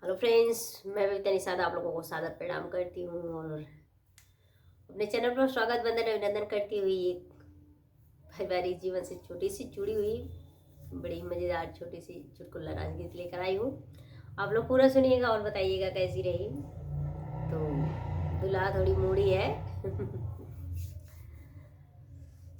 Hello friends, मैं बबीता निषाद आप लोगों को सादर प्रणाम करती हूँ और अपने चैनल पर स्वागत वंदन अभिनंदन करती हुई एक पारिवारिक जीवन से छोटी सी जुड़ी हुई बड़ी मज़ेदार छोटी सी चुटकुला नाच गीत लेकर आई हूँ। आप लोग पूरा सुनिएगा और बताइएगा कैसी रही। तो दुल्हा थोड़ी मूड़ी है।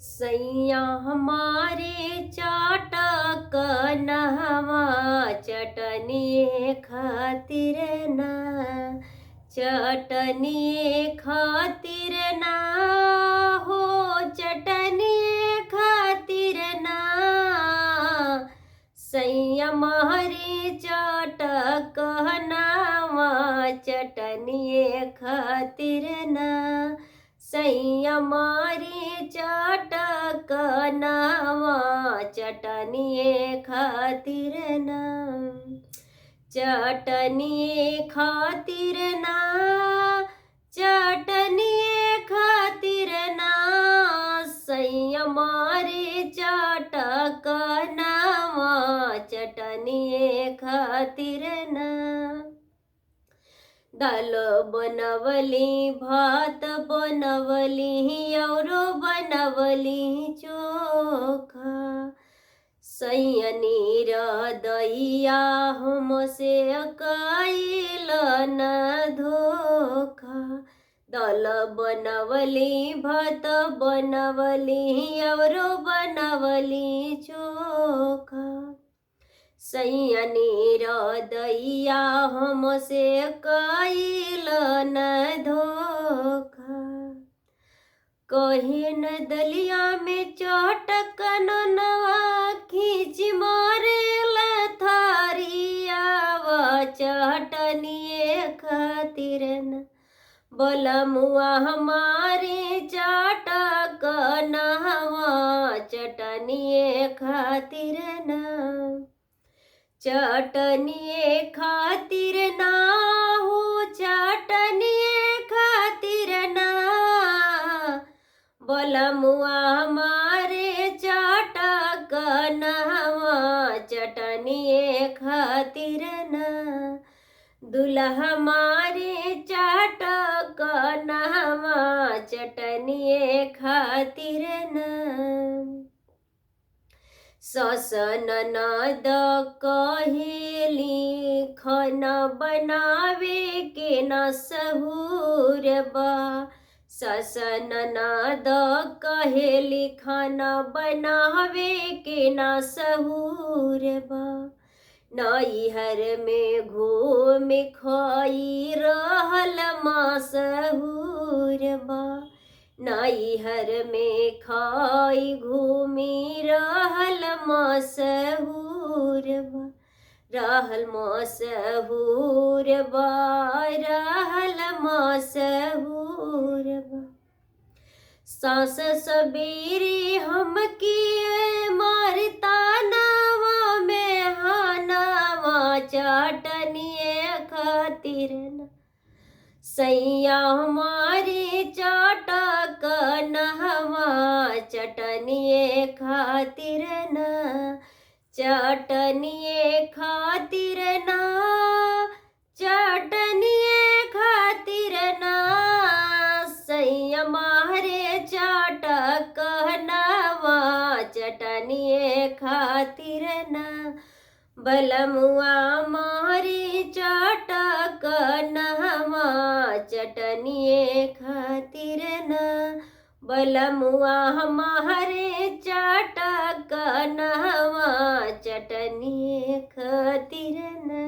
सैया हमारे चाटक नहवा चटनी खातिर ना, चटनी खातिर ना हो, चटनी खातिर ना। सैया हमारे चाटक नहवा चटनी खातिर ना, सैया मारी चाटक नावा चटनी खातिर ना, चटनी खातिर ना, चटनी खातिर ना। सैया मारी चाटक नावा चटनी खातिर ना। दाल बनवली, भात बनवली और बनवली चोखा। सैयनी दैया हमसे कैल न धोखा। दाल बनवली, भात बनवली और बनवली चोखा। सैयनी दैया हमसे कैल न धोखा। कहे न दलिया में चटक नवा खींच मारे लथारिया व चटनिए खातिर न। बलमुआ हमारे चाटक नवा चटनिए खातिर न, चटनिए खातिर ना हो, चटनिए खातिर ना। बलमुआ हमारे चाटक नवा चटनिए खातिर ना। दुल्हा हमारे चाटक नवा चटनिए खातिर ना। सस ननद कहेली खाना बनावे के न सहूर बा। सस ननद कहेली खाना बनावे के न सहूर बा। नैहर में घूम खाई रहल मसहूर बा। नैहर में खाई घूमी रहल मसहूर बा। रहल मसहूर बा, रहल मसहूर बा। सास सबेरे हमके मारता नावा में हानावा चटनिए खातिर न। सैया हमारे चाटक नहवा चटनिए खातिर ना, चटनिए खातिर ना, चटनिए खातिर ना। सैया हमारे चाटक नहवा चटनिए खातिर ना। बलमुआ मारी चाटक नहवा चटनिए खातिर ना। बलमुआ हमारे चाटक नहवा चटनिए खातिर ना।